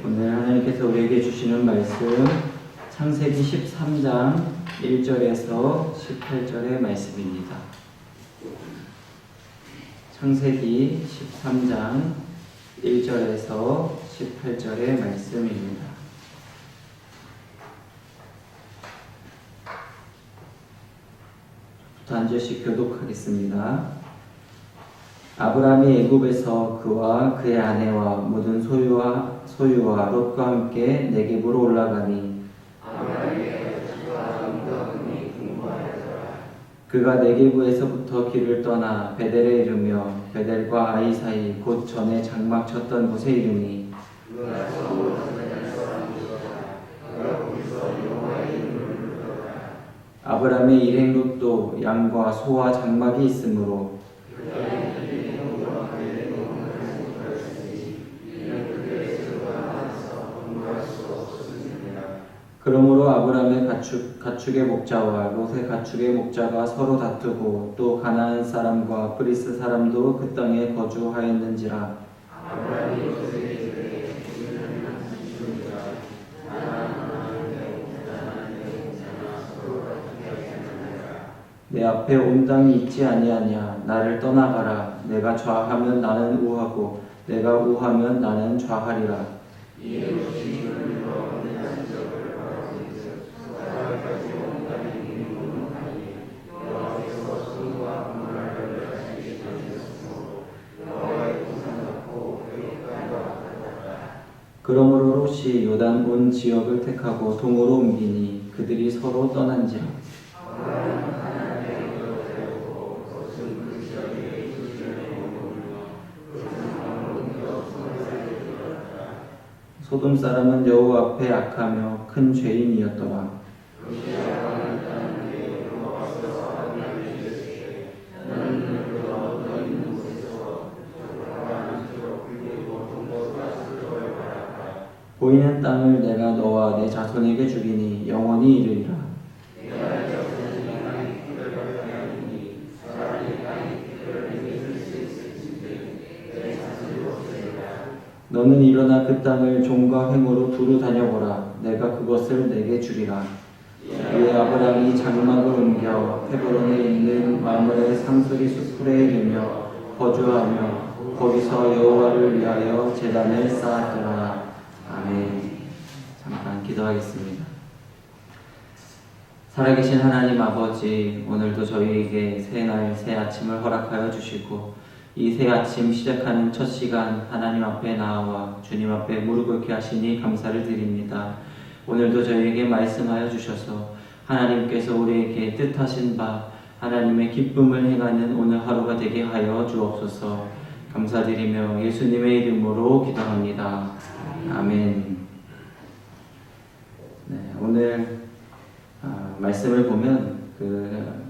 오늘 하나님께서 우리에게 주시는 말씀 창세기 13장 1절에서 18절의 말씀입니다. 창세기 13장 1절에서 18절의 말씀입니다. 한 절씩 교독하겠습니다. 아브라함이 애굽에서 그와 그의 아내와 모든 소유와 롯과 함께 네겝으로 올라가니 그가 네겝에서부터 길을 떠나 베델에 이르며 베델과 아이 사이 곧 전에 장막 쳤던 곳에 이르니 아브라함의 일행 롯도 양과 소와 장막이 있으므로 그러므로 아브라함의 가축의 목자와 롯의 가축의 목자가 서로 다투고 또 가나안 사람과 브리스 사람도 그 땅에 거주하였는지라. 내 앞에 온 땅이 있지 아니하냐. 나를 떠나가라. 내가 좌하면 나는 우하고 내가 우하면 나는 좌하리라. 그러므로 롯이 요단 온 지역을 택하고 동으로 옮기니 그들이 서로 떠난지라. 소돔 사람은 여호와 앞에 악하며 큰 죄인이었더라. 보이는 땅을 내가 너와 내 자손에게 주리니 영원히 이르리라. 너는 일어나 그 땅을 종과 횡으로 두루 다녀보라. 내가 그것을 내게 주리라. 이에 아브라함이 장막을 옮겨 헤브론에 있는 마므레 상수리 수풀에 이르며 거주하며 거기서 여호와를 위하여 제단을 쌓았더라. 아멘. 잠깐 기도하겠습니다. 살아계신 하나님 아버지, 오늘도 저희에게 새날 새 아침을 허락하여 주시고 이 새 아침 시작하는 첫 시간 하나님 앞에 나와 주님 앞에 무릎 꿇게 하시니 감사를 드립니다. 오늘도 저희에게 말씀하여 주셔서 하나님께서 우리에게 뜻하신 바 하나님의 기쁨을 행하는 오늘 하루가 되게 하여 주옵소서. 감사드리며 예수님의 이름으로 기도합니다. 아멘. 네, 오늘 말씀을 보면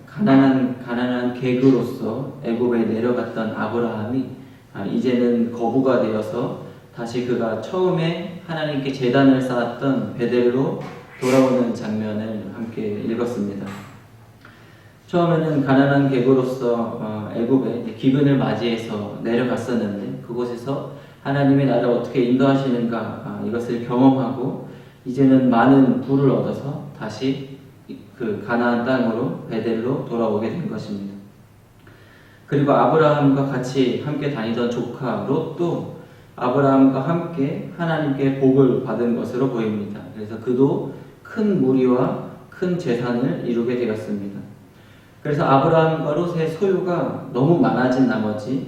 가난한 개그로서 애굽에 내려갔던 아브라함이 이제는 거부가 되어서 다시 그가 처음에 하나님께 제단을 쌓았던 베델로 돌아오는 장면을 함께 읽었습니다. 처음에는 가난한 개그로서 애굽에 기근을 맞이해서 내려갔었는데 그곳에서 하나님의 나를 어떻게 인도하시는가 이것을 경험하고 이제는 많은 부를 얻어서 다시 그 가나안 땅으로 베델로 돌아오게 된 것입니다. 그리고 아브라함과 같이 함께 다니던 조카 롯도 아브라함과 함께 하나님께 복을 받은 것으로 보입니다. 그래서 그도 큰 무리와 큰 재산을 이루게 되었습니다. 그래서 아브라함과 롯의 소유가 너무 많아진 나머지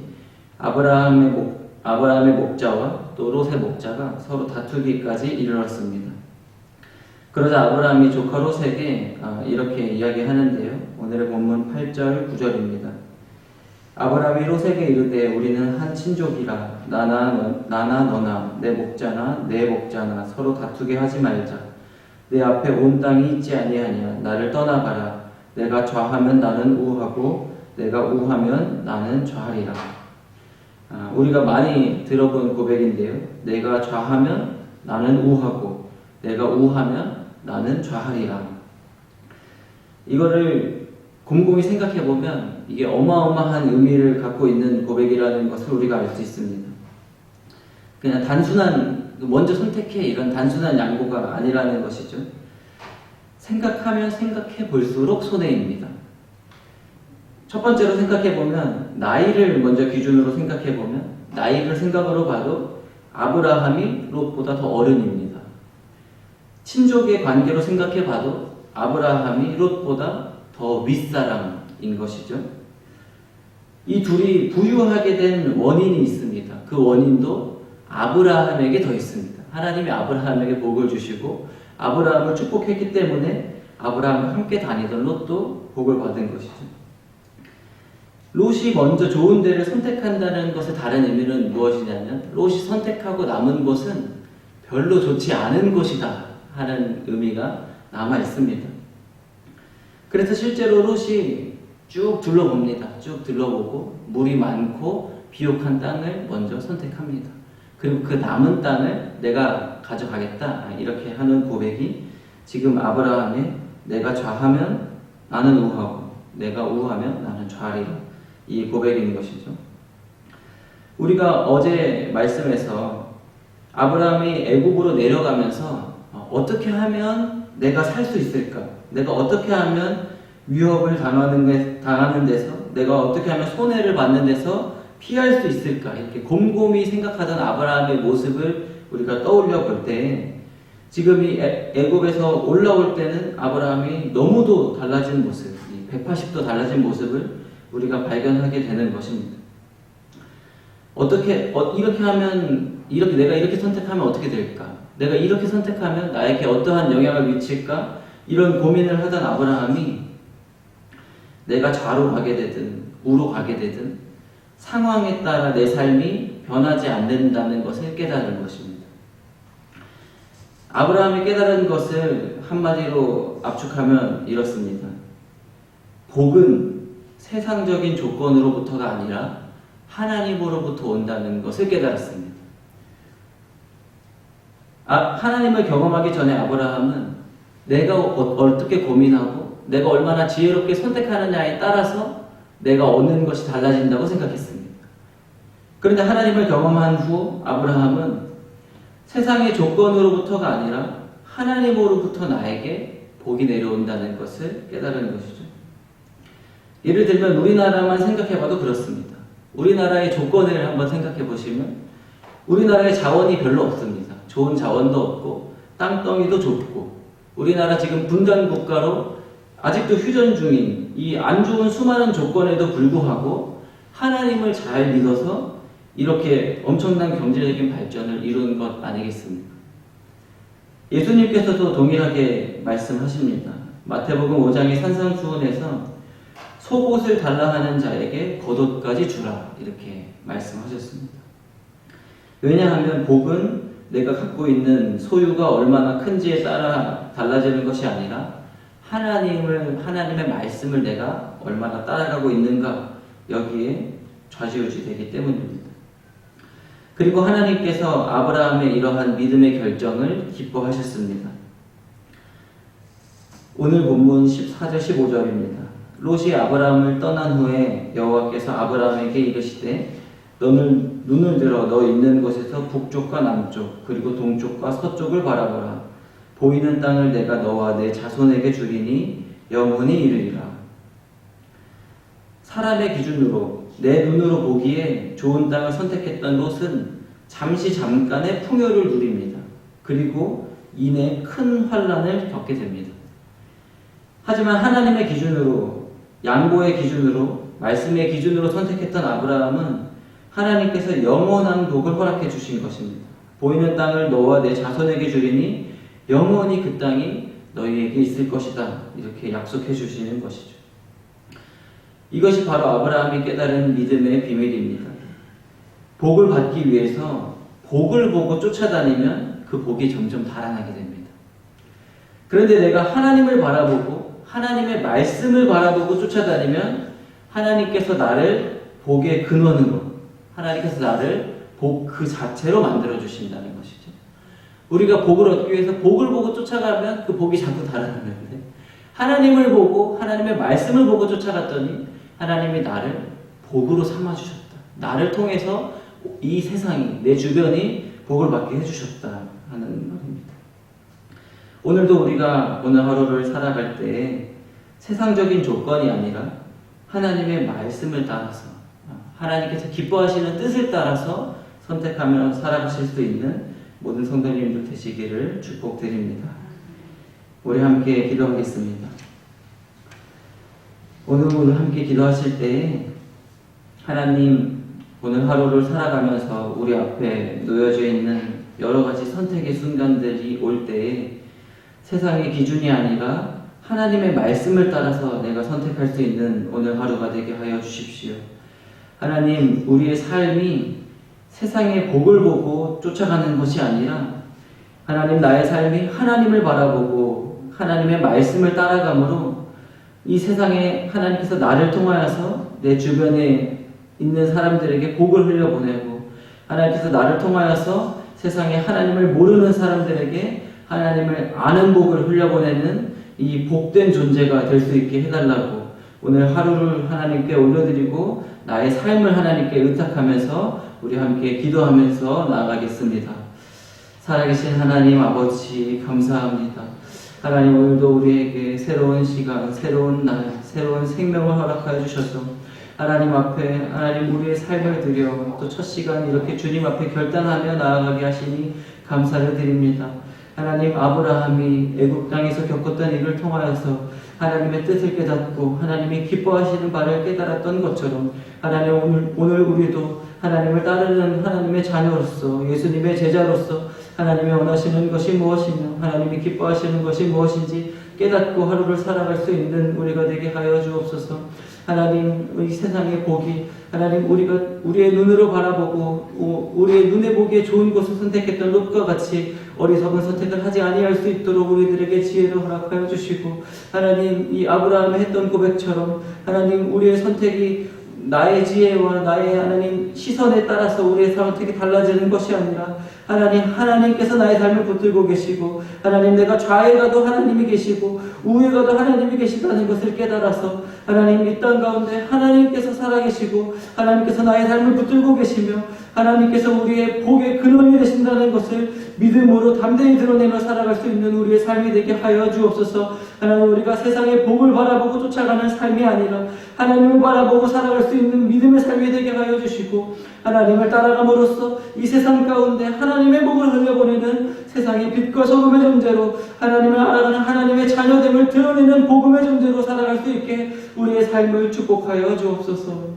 아브라함의 목자와 또 롯의 목자가 서로 다투기까지 이르렀습니다. 그러자 아브라함이 조카 롯에게 이렇게 이야기하는데요. 오늘의 본문 8절 9절입니다. 아브라함이 롯에게 이르되 우리는 한 친족이라 나나 너나 내 목자나 내 목자나 서로 다투게 하지 말자. 내 앞에 온 땅이 있지 아니하냐. 나를 떠나가라. 내가 좌하면 나는 우하고 내가 우하면 나는 좌하리라. 우리가 많이 들어본 고백인데요. 내가 좌하면 나는 우하고 내가 우하면 나는 좌하리라. 이거를 곰곰이 생각해보면 이게 어마어마한 의미를 갖고 있는 고백이라는 것을 우리가 알 수 있습니다. 그냥 단순한 먼저 선택해 이런 단순한 양보가 아니라는 것이죠. 생각하면 생각해 볼수록 손해입니다. 첫 번째로 생각해 보면 나이를 먼저 기준으로 생각해 보면 나이를 생각으로 봐도 아브라함이 롯보다 더 어른입니다. 친족의 관계로 생각해 봐도 아브라함이 롯보다 더 윗사람인 것이죠. 이 둘이 부유하게 된 원인이 있습니다. 그 원인도 아브라함에게 더 있습니다. 하나님이 아브라함에게 복을 주시고 아브라함을 축복했기 때문에 아브라함과 함께 다니던 롯도 복을 받은 것이죠. 롯이 먼저 좋은 데를 선택한다는 것의 다른 의미는 무엇이냐면 롯이 선택하고 남은 곳은 별로 좋지 않은 곳이다 하는 의미가 남아 있습니다. 그래서 실제로 롯이 쭉 둘러봅니다. 쭉 둘러보고 물이 많고 비옥한 땅을 먼저 선택합니다. 그리고 그 남은 땅을 내가 가져가겠다 이렇게 하는 고백이 지금 아브라함의 내가 좌하면 나는 우하고 내가 우하면 나는 좌리라 이 고백인 것이죠. 우리가 어제 말씀에서 아브라함이 애굽으로 내려가면서 어떻게 하면 내가 살 수 있을까? 내가 어떻게 하면 위협을 당하는 데서 내가 어떻게 하면 손해를 받는 데서 피할 수 있을까? 이렇게 곰곰이 생각하던 아브라함의 모습을 우리가 떠올려 볼 때 지금 이 애굽에서 올라올 때는 아브라함이 너무도 달라진 모습, 180도 달라진 모습을 우리가 발견하게 되는 것입니다. 이렇게 하면 내가 이렇게 선택하면 어떻게 될까? 내가 이렇게 선택하면 나에게 어떠한 영향을 미칠까? 이런 고민을 하던 아브라함이 내가 좌로 가게 되든 우로 가게 되든 상황에 따라 내 삶이 변하지 않는다는 것을 깨달은 것입니다. 아브라함이 깨달은 것을 한마디로 압축하면 이렇습니다. 복은 세상적인 조건으로부터가 아니라 하나님으로부터 온다는 것을 깨달았습니다. 하나님을 경험하기 전에 아브라함은 내가 어떻게 고민하고 내가 얼마나 지혜롭게 선택하느냐에 따라서 내가 얻는 것이 달라진다고 생각했습니다. 그런데 하나님을 경험한 후 아브라함은 세상의 조건으로부터가 아니라 하나님으로부터 나에게 복이 내려온다는 것을 깨달은 것이죠. 예를 들면 우리나라만 생각해봐도 그렇습니다. 우리나라의 조건을 한번 생각해 보시면 우리나라에 자원이 별로 없습니다. 좋은 자원도 없고 땅덩이도 좁고 우리나라 지금 분단 국가로 아직도 휴전 중인 이 안 좋은 수많은 조건에도 불구하고 하나님을 잘 믿어서 이렇게 엄청난 경제적인 발전을 이룬 것 아니겠습니까? 예수님께서도 동일하게 말씀하십니다. 마태복음 5장의 산상수훈에서 속옷을 달라 하는 자에게 겉옷까지 주라 이렇게 말씀하셨습니다. 왜냐하면 복은 내가 갖고 있는 소유가 얼마나 큰지에 따라 달라지는 것이 아니라 하나님의 말씀을 내가 얼마나 따라가고 있는가 여기에 좌지우지되기 때문입니다. 그리고 하나님께서 아브라함의 이러한 믿음의 결정을 기뻐하셨습니다. 오늘 본문 14절 15절입니다. 롯이 아브라함을 떠난 후에 여호와께서 아브라함에게 이르시되 너는 눈을 들어 너 있는 곳에서 북쪽과 남쪽 그리고 동쪽과 서쪽을 바라보라. 보이는 땅을 내가 너와 내 자손에게 주리니 영원히 이르리라. 사람의 기준으로 내 눈으로 보기에 좋은 땅을 선택했던 롯은 잠깐의 풍요를 누립니다. 그리고 이내 큰 환난을 겪게 됩니다. 하지만 하나님의 기준으로 양보의 기준으로 말씀의 기준으로 선택했던 아브라함은 하나님께서 영원한 복을 허락해 주신 것입니다. 보이는 땅을 너와 내 자손에게 주리니 영원히 그 땅이 너희에게 있을 것이다. 이렇게 약속해 주시는 것이죠. 이것이 바로 아브라함이 깨달은 믿음의 비밀입니다. 복을 받기 위해서 복을 보고 쫓아다니면 그 복이 점점 달아나게 됩니다. 그런데 내가 하나님을 바라보고 하나님의 말씀을 바라보고 쫓아다니면 하나님께서 나를 복의 근원으로 하나님께서 나를 복 그 자체로 만들어 주신다는 것이죠. 우리가 복을 얻기 위해서 복을 보고 쫓아가면 그 복이 자꾸 달아나는데 하나님을 보고 하나님의 말씀을 보고 쫓아갔더니 하나님이 나를 복으로 삼아주셨다. 나를 통해서 이 세상이 내 주변이 복을 받게 해주셨다 하는 말입니다. 오늘도 우리가 오늘 하루를 살아갈 때 세상적인 조건이 아니라 하나님의 말씀을 따라서 하나님께서 기뻐하시는 뜻을 따라서 선택하며 살아가실 수 있는 모든 성도님들 되시기를 축복드립니다. 우리 함께 기도하겠습니다. 오늘 함께 기도하실 때 하나님, 오늘 하루를 살아가면서 우리 앞에 놓여져 있는 여러 가지 선택의 순간들이 올 때에 세상의 기준이 아니라 하나님의 말씀을 따라서 내가 선택할 수 있는 오늘 하루가 되게 하여 주십시오. 하나님, 우리의 삶이 세상의 복을 보고 쫓아가는 것이 아니라 하나님, 나의 삶이 하나님을 바라보고 하나님의 말씀을 따라가므로 이 세상에 하나님께서 나를 통하여서 내 주변에 있는 사람들에게 복을 흘려보내고 하나님께서 나를 통하여서 세상에 하나님을 모르는 사람들에게 하나님을 아는 복을 흘려보내는 이 복된 존재가 될 수 있게 해달라고 오늘 하루를 하나님께 올려드리고 나의 삶을 하나님께 의탁하면서 우리 함께 기도하면서 나아가겠습니다. 살아계신 하나님 아버지 감사합니다. 하나님, 오늘도 우리에게 새로운 시간, 새로운 날, 새로운 생명을 허락하여 주셔서 하나님 앞에 하나님 우리의 삶을 드려 또 첫 시간 이렇게 주님 앞에 결단하며 나아가게 하시니 감사를 드립니다. 하나님, 아브라함이 애굽 땅에서 겪었던 일을 통하여서 하나님의 뜻을 깨닫고 하나님이 기뻐하시는 바를 깨달았던 것처럼 하나님, 오늘 우리도 하나님을 따르는 하나님의 자녀로서 예수님의 제자로서 하나님이 원하시는 것이 무엇이며 하나님이 기뻐하시는 것이 무엇인지 깨닫고 하루를 살아갈 수 있는 우리가 되게 하여 주옵소서. 하나님, 이 세상의 복이 하나님 우리가 우리의 눈으로 바라보고 우리의 눈에 보기에 좋은 것을 선택했던 롯과 같이 어리석은 선택을 하지 아니할 수 있도록 우리들에게 지혜를 허락하여 주시고 하나님, 이 아브라함이 했던 고백처럼 하나님 우리의 선택이 나의 지혜와 나의 하나님 시선에 따라서 우리의 선택이 달라지는 것이 아니라 하나님께서 나의 삶을 붙들고 계시고 하나님, 내가 좌에 가도 하나님이 계시고 우에 가도 하나님이 계시다는 것을 깨달아서 하나님 이 땅 가운데 하나님께서 살아계시고 하나님께서 나의 삶을 붙들고 계시며 하나님께서 우리의 복의 근원이 되신다는 것을 믿음으로 담대히 드러내며 살아갈 수 있는 우리의 삶이 되게 하여 주옵소서. 하나님, 우리가 세상의 복을 바라보고 쫓아가는 삶이 아니라 하나님을 바라보고 살아갈 수 있는 믿음의 삶이 되게 하여 주시고 하나님을 따라감으로써 이 세상 가운데 하나님의 복을 흘려보내는 세상의 빛과 소금의 존재로 하나님을 알아가는 하나님의 자녀됨을 드러내는 복음의 존재로 살아갈 수 있게 우리의 삶을 축복하여 주옵소서.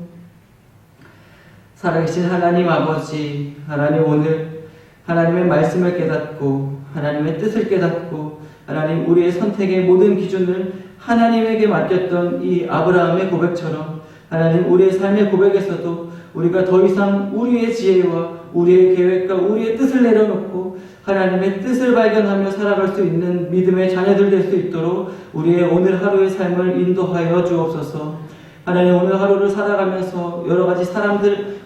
살아계신 하나님 아버지, 하나님, 오늘 하나님의 말씀을 깨닫고 하나님의 뜻을 깨닫고 하나님 우리의 선택의 모든 기준을 하나님에게 맡겼던 이 아브라함의 고백처럼 하나님 우리의 삶의 고백에서도 우리가 더 이상 우리의 지혜와 우리의 계획과 우리의 뜻을 내려놓고 하나님의 뜻을 발견하며 살아갈 수 있는 믿음의 자녀들 될 수 있도록 우리의 오늘 하루의 삶을 인도하여 주옵소서. 하나님, 오늘 하루를 살아가면서 여러 가지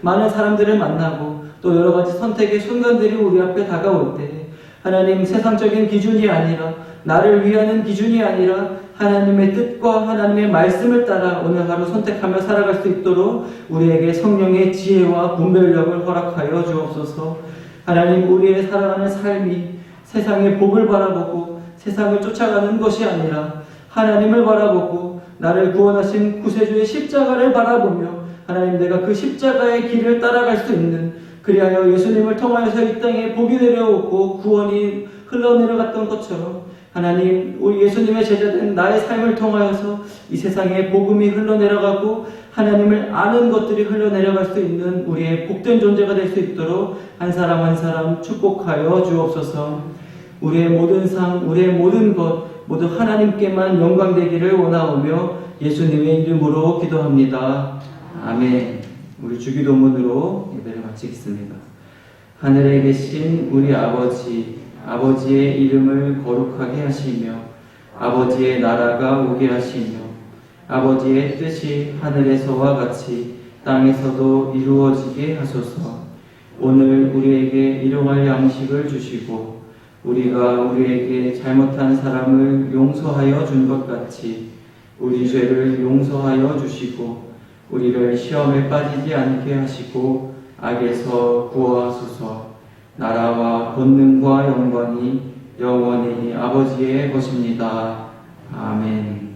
많은 사람들을 만나고 또 여러 가지 선택의 순간들이 우리 앞에 다가올 때 하나님, 세상적인 기준이 아니라 나를 위하는 기준이 아니라 하나님의 뜻과 하나님의 말씀을 따라 오늘 하루 선택하며 살아갈 수 있도록 우리에게 성령의 지혜와 분별력을 허락하여 주옵소서. 하나님, 우리의 살아가는 삶이 세상의 복을 바라보고 세상을 쫓아가는 것이 아니라 하나님을 바라보고 나를 구원하신 구세주의 십자가를 바라보며 하나님, 내가 그 십자가의 길을 따라갈 수 있는, 그리하여 예수님을 통하여서 이 땅에 복이 내려오고 구원이 흘러내려갔던 것처럼 하나님, 우리 예수님의 제자된 나의 삶을 통하여서 이 세상에 복음이 흘러내려가고 하나님을 아는 것들이 흘러내려갈 수 있는 우리의 복된 존재가 될 수 있도록 한 사람 한 사람 축복하여 주옵소서. 우리의 모든 삶, 우리의 모든 것 모두 하나님께만 영광되기를 원하오며 예수님의 이름으로 기도합니다. 아멘. 우리 주기도문으로 예배를 마치겠습니다. 하늘에 계신 우리 아버지, 아버지의 이름을 거룩하게 하시며 아버지의 나라가 오게 하시며 아버지의 뜻이 하늘에서와 같이 땅에서도 이루어지게 하소서. 오늘 우리에게 일용할 양식을 주시고 우리가 우리에게 잘못한 사람을 용서하여 준 것 같이 우리 죄를 용서하여 주시고 우리를 시험에 빠지지 않게 하시고 악에서 구하소서. 나라와 권능과 영광이 영원히 아버지의 것입니다. 아멘.